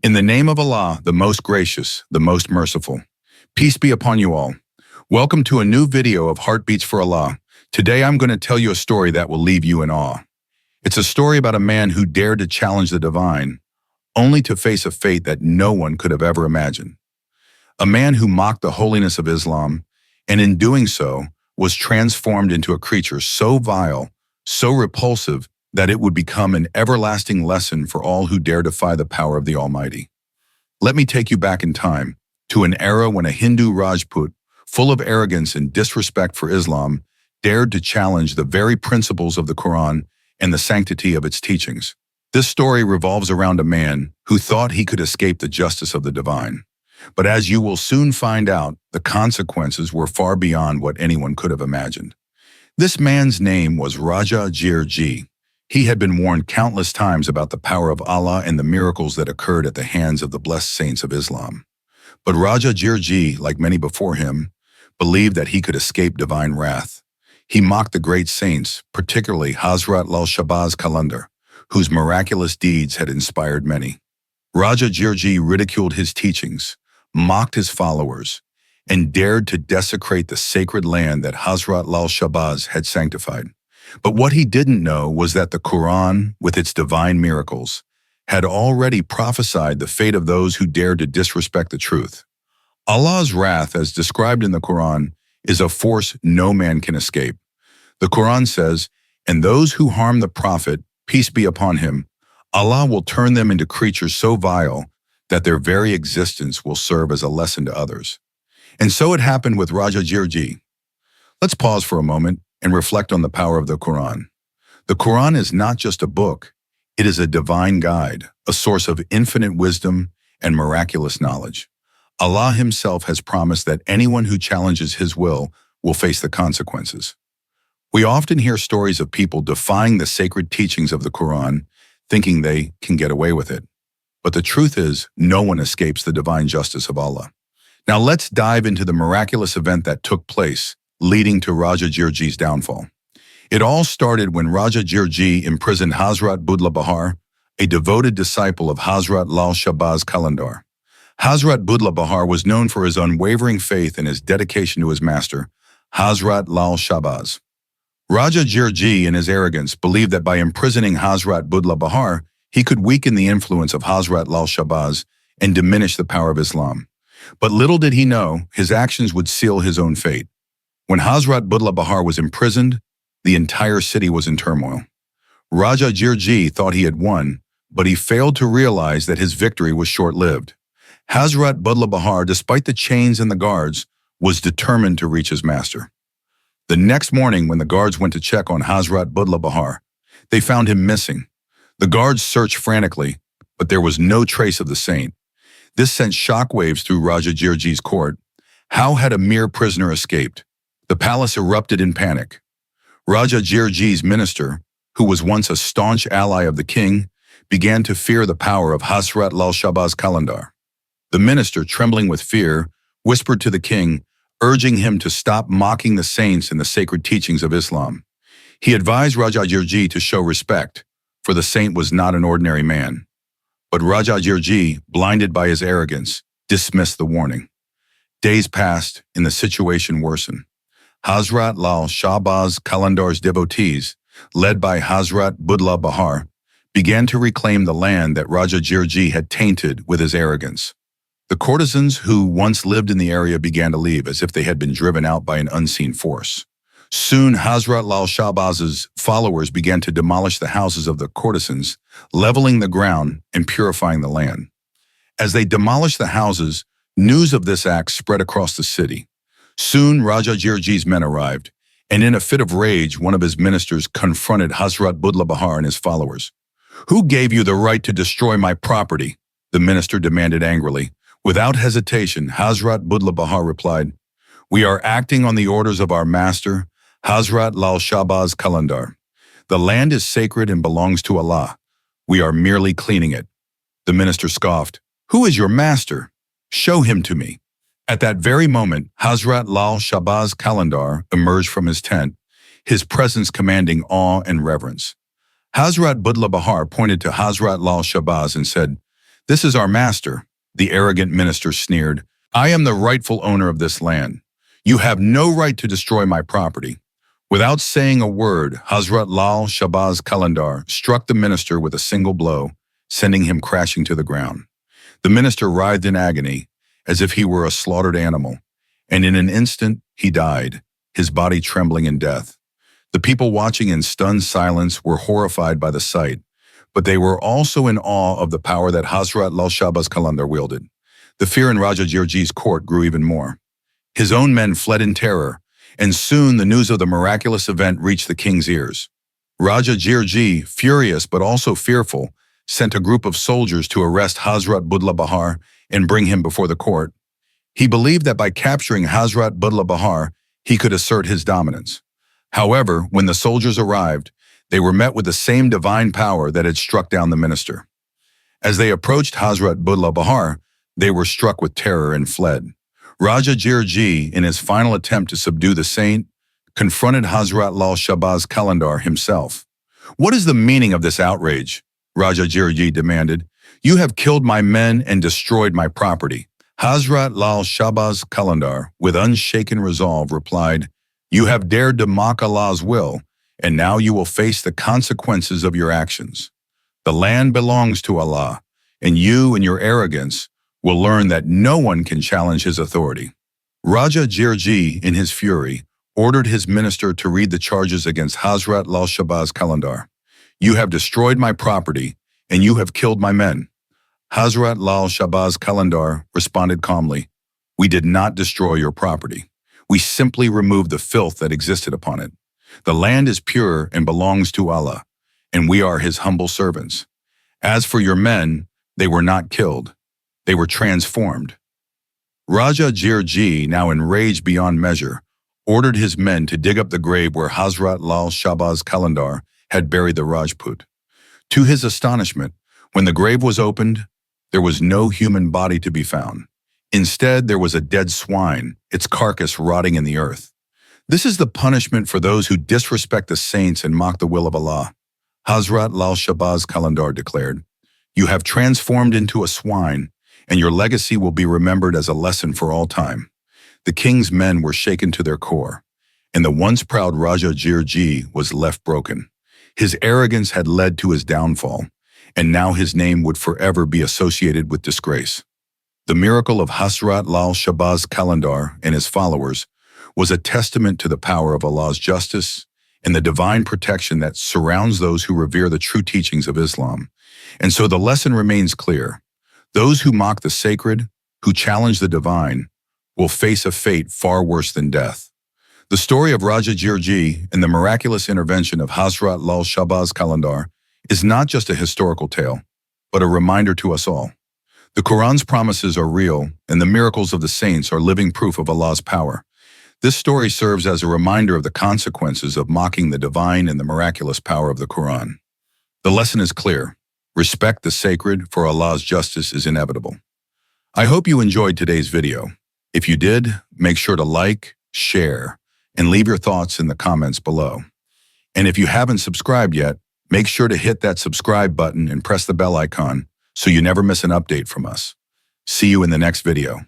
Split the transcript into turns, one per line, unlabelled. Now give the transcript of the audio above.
In the name of Allah, the most gracious, the most merciful. Peace be upon you all. Welcome to a new video of Heartbeats for Allah. Today I'm going to tell you a story that will leave you in awe. It's a story about a man who dared to challenge the divine, only to face a fate that no one could have ever imagined. A man who mocked the holiness of Islam, and in doing so, was transformed into a creature so vile, so repulsive, that it would become an everlasting lesson for all who dare defy the power of the Almighty. Let me take you back in time, to an era when a Hindu Rajput, full of arrogance and disrespect for Islam, dared to challenge the very principles of the Quran and the sanctity of its teachings. This story revolves around a man who thought he could escape the justice of the divine. But as you will soon find out, the consequences were far beyond what anyone could have imagined. This man's name was Raja Jirji. He had been warned countless times about the power of Allah and the miracles that occurred at the hands of the blessed saints of Islam. But Raja Jirji, like many before him, believed that he could escape divine wrath. He mocked the great saints, particularly Hazrat Lal Shahbaz Qalandar, whose miraculous deeds had inspired many. Raja Jirji ridiculed his teachings, mocked his followers, and dared to desecrate the sacred land that Hazrat Lal Shahbaz had sanctified. But what he didn't know was that the Quran, with its divine miracles, had already prophesied the fate of those who dared to disrespect the truth. Allah's wrath, as described in the Quran, is a force no man can escape. The Quran says, "And those who harm the Prophet, peace be upon him, Allah will turn them into creatures so vile that their very existence will serve as a lesson to others." And so it happened with Raja Jirji. Let's pause for a moment and reflect on the power of the Quran. The Quran is not just a book, it is a divine guide, a source of infinite wisdom and miraculous knowledge. Allah himself has promised that anyone who challenges his will face the consequences. We often hear stories of people defying the sacred teachings of the Quran, thinking they can get away with it. But the truth is, no one escapes the divine justice of Allah. Now let's dive into the miraculous event that took place, leading to Raja Jirji's downfall. It all started when Raja Jirji imprisoned Hazrat Budla Bahar, a devoted disciple of Hazrat Lal Shahbaz Qalandar. Hazrat Budla Bahar was known for his unwavering faith and his dedication to his master, Hazrat Lal Shahbaz. Raja Jirji, in his arrogance, believed that by imprisoning Hazrat Budla Bahar, he could weaken the influence of Hazrat Lal Shahbaz and diminish the power of Islam. But little did he know, his actions would seal his own fate. When Hazrat Budla Bahar was imprisoned, the entire city was in turmoil. Raja Jirji thought he had won, but he failed to realize that his victory was short-lived. Hazrat Budla Bahar, despite the chains and the guards, was determined to reach his master. The next morning, when the guards went to check on Hazrat Budla Bahar, they found him missing. The guards searched frantically, but there was no trace of the saint. This sent shockwaves through Raja Jirji's court. How had a mere prisoner escaped? The palace erupted in panic. Raja Jirji's minister, who was once a staunch ally of the king, began to fear the power of Hazrat Lal Shahbaz Qalandar. The minister, trembling with fear, whispered to the king, urging him to stop mocking the saints and the sacred teachings of Islam. He advised Raja Jirji to show respect, for the saint was not an ordinary man. But Raja Jirji, blinded by his arrogance, dismissed the warning. Days passed and the situation worsened. Hazrat Lal Shahbaz Qalandar's devotees, led by Hazrat Budla Bahar, began to reclaim the land that Raja Jirji had tainted with his arrogance. The courtesans who once lived in the area began to leave as if they had been driven out by an unseen force. Soon, Hazrat Lal Shahbaz's followers began to demolish the houses of the courtesans, leveling the ground and purifying the land. As they demolished the houses, news of this act spread across the city. Soon, Raja Jirji's men arrived, and in a fit of rage, one of his ministers confronted Hazrat Budla Bahar and his followers. "Who gave you the right to destroy my property?" the minister demanded angrily. Without hesitation, Hazrat Budla Bahar replied, "We are acting on the orders of our master, Hazrat Lal Shahbaz Qalandar. The land is sacred and belongs to Allah. We are merely cleaning it." The minister scoffed, "Who is your master? Show him to me." At that very moment, Hazrat Lal Shahbaz Qalandar emerged from his tent, his presence commanding awe and reverence. Hazrat Budla Bahar pointed to Hazrat Lal Shahbaz and said, "This is our master," the arrogant minister sneered. "I am the rightful owner of this land. You have no right to destroy my property." Without saying a word, Hazrat Lal Shahbaz Qalandar struck the minister with a single blow, sending him crashing to the ground. The minister writhed in agony, as if he were a slaughtered animal, and in an instant he died, his body trembling in death. The people watching in stunned silence were horrified by the sight, but they were also in awe of the power that Hazrat Lal Shahbaz Qalandar wielded. The fear in Raja Jirji's court grew even more. His own men fled in terror, and soon the news of the miraculous event reached the king's ears. Raja Jirji, furious but also fearful, sent a group of soldiers to arrest Hazrat Budla Bahar and bring him before the court. He believed that by capturing Hazrat Budla Bahar, he could assert his dominance. However, when the soldiers arrived, they were met with the same divine power that had struck down the minister. As they approached Hazrat Budla Bahar, they were struck with terror and fled. Raja Jirji, in his final attempt to subdue the saint, confronted Hazrat Lal Shahbaz Qalandar himself. "What is the meaning of this outrage?" Raja Jirji demanded. "You have killed my men and destroyed my property." Hazrat Lal Shahbaz Qalandar, with unshaken resolve, replied, "You have dared to mock Allah's will, and now you will face the consequences of your actions. The land belongs to Allah, and you, in your arrogance, will learn that no one can challenge his authority." Raja Jirji, in his fury, ordered his minister to read the charges against Hazrat Lal Shahbaz Qalandar. "You have destroyed my property, and you have killed my men." Hazrat Lal Shahbaz Qalandar responded calmly, "We did not destroy your property. We simply removed the filth that existed upon it. The land is pure and belongs to Allah, and we are his humble servants. As for your men, they were not killed. They were transformed." Raja Jirji, now enraged beyond measure, ordered his men to dig up the grave where Hazrat Lal Shahbaz Qalandar had buried the Rajput. To his astonishment, when the grave was opened, there was no human body to be found. Instead, there was a dead swine, its carcass rotting in the earth. "This is the punishment for those who disrespect the saints and mock the will of Allah," Hazrat Lal Shahbaz Qalandar declared. "You have transformed into a swine, and your legacy will be remembered as a lesson for all time." The king's men were shaken to their core, and the once proud Raja Jirji was left broken. His arrogance had led to his downfall, and now his name would forever be associated with disgrace. The miracle of Hazrat Lal Shahbaz Qalandar and his followers was a testament to the power of Allah's justice and the divine protection that surrounds those who revere the true teachings of Islam. And so the lesson remains clear. Those who mock the sacred, who challenge the divine, will face a fate far worse than death. The story of Raja Jirji and the miraculous intervention of Hazrat Lal Shahbaz Qalandar is not just a historical tale, but a reminder to us all. The Quran's promises are real, and the miracles of the saints are living proof of Allah's power. This story serves as a reminder of the consequences of mocking the divine and the miraculous power of the Quran. The lesson is clear. Respect the sacred, for Allah's justice is inevitable. I hope you enjoyed today's video. If you did, make sure to like, share, and leave your thoughts in the comments below. And if you haven't subscribed yet, make sure to hit that subscribe button and press the bell icon so you never miss an update from us. See you in the next video.